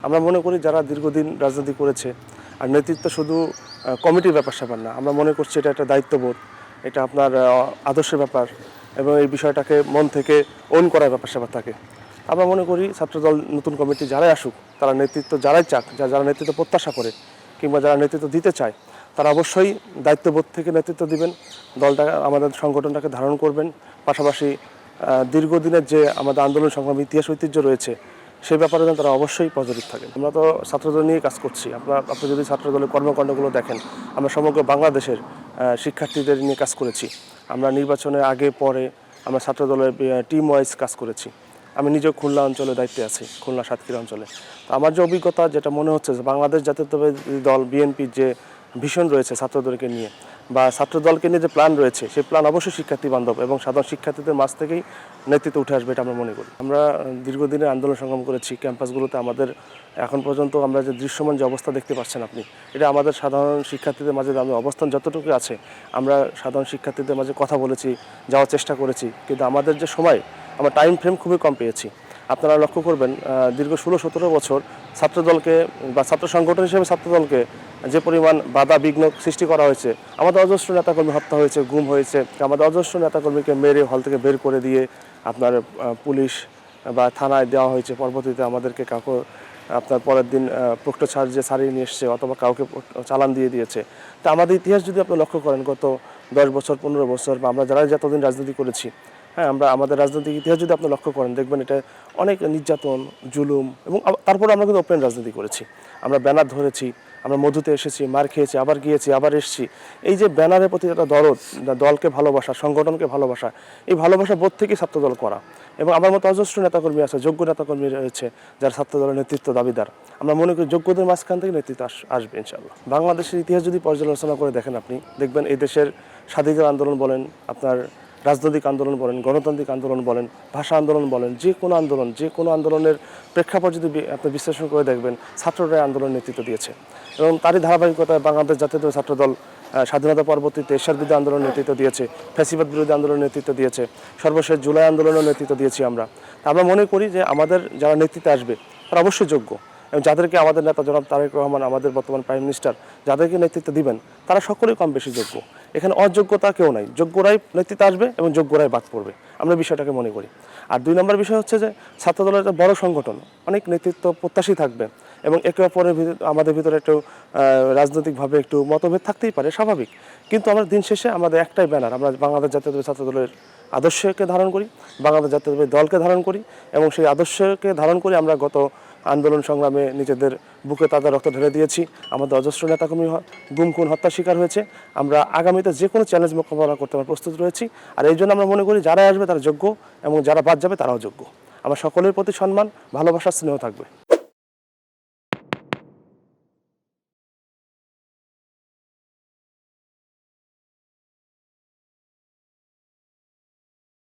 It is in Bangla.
আমরা মনে করি যারা দীর্ঘদিন রাজনীতি করেছে আর নেতৃত্ব শুধু কমিটির ব্যাপার-স্যাপার না। আমরা মনে করছি এটা একটা দায়িত্ববোধ, এটা আপনার আদর্শের ব্যাপার এবং এই বিষয়টাকে মন থেকে ওন করার ব্যাপার-স্যাপার থাকে। আমরা মনে করি ছাত্রদল নতুন কমিটি যারাই আসুক, তারা নেতৃত্ব যারাই চাক, যারা নেতৃত্ব প্রত্যাশা করে কিংবা যারা নেতৃত্ব দিতে চায়, তারা অবশ্যই দায়িত্ববোধ থেকে নেতৃত্ব দিবেন, দলটা আমাদের সংগঠনটাকে ধারণ করবেন। পাশাপাশি দীর্ঘদিনের যে আমাদের আন্দোলন সংগ্রামী ইতিহাস ঐতিহ্য রয়েছে, সেই ব্যাপারে তারা অবশ্যই পজিটিভ থাকেন। আমরা তো ছাত্রদল নিয়ে কাজ করছি। আপনি যদি ছাত্রদলের কর্মকাণ্ডগুলো দেখেন, আমরা সমগ্র বাংলাদেশের শিক্ষার্থীদের নিয়ে কাজ করেছি। আমরা নির্বাচনের আগে পরে আমরা ছাত্রদলের টিম ওয়াইজ কাজ করেছি। আমি নিজেও খুলনা অঞ্চলে দায়িত্বে আছি, খুলনা সাতক্ষীরা অঞ্চলে। তো আমার যে অভিজ্ঞতা, যেটা মনে হচ্ছে যে বাংলাদেশ জাতীয়তাবাদী দল বিএনপির যে ভিশন রয়েছে ছাত্রদলকে নিয়ে বা ছাত্রদলকে নিয়ে যে প্ল্যান রয়েছে, সেই প্ল্যান অবশ্যই শিক্ষার্থী বান্ধব এবং সাধারণ শিক্ষার্থীদের মাঝ থেকেই নেতৃত্ব উঠে আসবে, এটা আমরা মনে করি। আমরা দীর্ঘদিনের আন্দোলন সংগ্রাম করেছি ক্যাম্পাসগুলোতে। আমাদের এখন পর্যন্ত আমরা যে দৃশ্যমান যে অবস্থা দেখতে পাচ্ছেন আপনি, এটা আমাদের সাধারণ শিক্ষার্থীদের মাঝে আমাদের অবস্থান যতটুকু আছে, আমরা সাধারণ শিক্ষার্থীদের মাঝে কথা বলেছি, যাওয়ার চেষ্টা করেছি, কিন্তু আমাদের যে সময়, আমরা টাইম ফ্রেম খুবই কম পেয়েছি। আপনারা লক্ষ্য করবেন, দীর্ঘ 16-17 বছর ছাত্রদলকে বা ছাত্র সংগঠন হিসেবে ছাত্রদলকে যে পরিমাণ বাধা বিঘ্ন সৃষ্টি করা হয়েছে, আমাদের অজস্র নেতাকর্মী হত্যা হয়েছে, গুম হয়েছে, আমাদের অজস্র নেতাকর্মীকে মেরে হল থেকে বের করে দিয়ে আপনার পুলিশ বা থানায় দেওয়া হয়েছে। পরবর্তীতে আমাদেরকে কাউকে আপনার পরের দিন প্রক্টো চার্জে ছাড়িয়ে নিয়ে এসছে অথবা কাউকে চালান দিয়ে দিয়েছে। তা আমাদের ইতিহাস যদি আপনি লক্ষ্য করেন, গত 10 বছর 15 বছর বা আমরা যারা যতদিন রাজনীতি করেছি, হ্যাঁ, আমরা আমাদের রাজনৈতিক ইতিহাস যদি আপনি লক্ষ্য করেন, দেখবেন এটা অনেক নির্যাতন, জুলুম এবং তারপরে আমরা কিন্তু ওপেন রাজনীতি করেছি। আমরা ব্যানার ধরেছি, আমরা মধুতে এসেছি, মার খেয়েছি, আবার গিয়েছি, আবার এসেছি। এই যে ব্যানারের প্রতি একটা দরদ, দলকে ভালোবাসা, সংগঠনকে ভালোবাসা, এই ভালোবাসা বোধ থেকেই ছাত্রদল করা। এবং আমার মতো অজস্র নেতাকর্মী আছে, যোগ্য নেতাকর্মী রয়েছে যারা ছাত্রদলের নেতৃত্ব দাবিদার। আমরা মনে করি যোগ্যদের মাঝখান থেকে নেতৃত্ব আসবে ইনশাআল্লাহ। বাংলাদেশের ইতিহাস যদি পর্যালোচনা করে দেখেন, আপনি দেখবেন এই দেশের স্বাধীনতা আন্দোলন বলেন, আপনার রাজনৈতিক আন্দোলন বলেন, গণতান্ত্রিক আন্দোলন বলেন, ভাষা আন্দোলন বলেন, যে কোনো আন্দোলনের প্রেক্ষাপট যদি আপনি বিশ্লেষণ করে দেখবেন, ছাত্ররাই আন্দোলন নেতৃত্ব দিয়েছে। এবং তারই ধারাবাহিকতায় বাংলাদেশ জাতীয়তাবাদী ছাত্রদল স্বাধীনতা পরবর্তীতে এরশাদ বিরোধী আন্দোলন নেতৃত্ব দিয়েছে, ফ্যাসিবাদ বিরোধী আন্দোলনের নেতৃত্ব দিয়েছে, সর্বশেষ জুলাই আন্দোলনের নেতৃত্ব দিয়েছি আমরা। আমরা মনে করি যে আমাদের যারা নেতৃত্বে আসবে তারা অবশ্যই যোগ্য, এবং যাদেরকে আমাদের নেতা জনাব তারেক রহমান, আমাদের বর্তমান প্রাইম মিনিস্টার যাদেরকে নেতৃত্ব দিবেন, তারা সকলেই কম বেশি যোগ্য। এখানে অযোগ্যতা কেউ নাই, যোগ্যরাই নেতৃত্বে আসবে এবং যোগ্যরাই বাদ পড়বে, আমরা বিষয়টাকে মনে করি। আর 2 নম্বর বিষয় হচ্ছে যে ছাত্রদলের একটা বড় সংগঠন, অনেক নেতৃত্ব প্রত্যাশী থাকবে এবং একে অপরের আমাদের ভিতরে একটু রাজনৈতিকভাবে একটু মতভেদ থাকতেই পারে, স্বাভাবিক। কিন্তু আমরা দিন শেষে আমাদের একটাই ব্যানার, আমরা বাংলাদেশ জাতীয়তাবাদী ছাত্রদলের আদর্শকে ধারণ করি, বাংলাদেশ জাতীয়তাবাদী দলকে ধারণ করি এবং সেই আদর্শকে ধারণ করে আমরা গত আন্দোলন সংগ্রামে নিজেদের বুকে তাদের রক্ত ঢেলে দিয়েছি। আমাদের অজস্র নেতাকর্মী গুম খুন হত্যার শিকার হয়েছে। আমরা আগামীতে যে কোনো চ্যালেঞ্জ মোকাবেলা করতে আমরা প্রস্তুত রয়েছি। আর এই জন্য আমরা মনে করি যারা আসবে তারা যোগ্য এবং যারা বাদ যাবে তারাও যোগ্য। আমার সকলের প্রতি সম্মান, ভালোবাসা, স্নেহ থাকবে।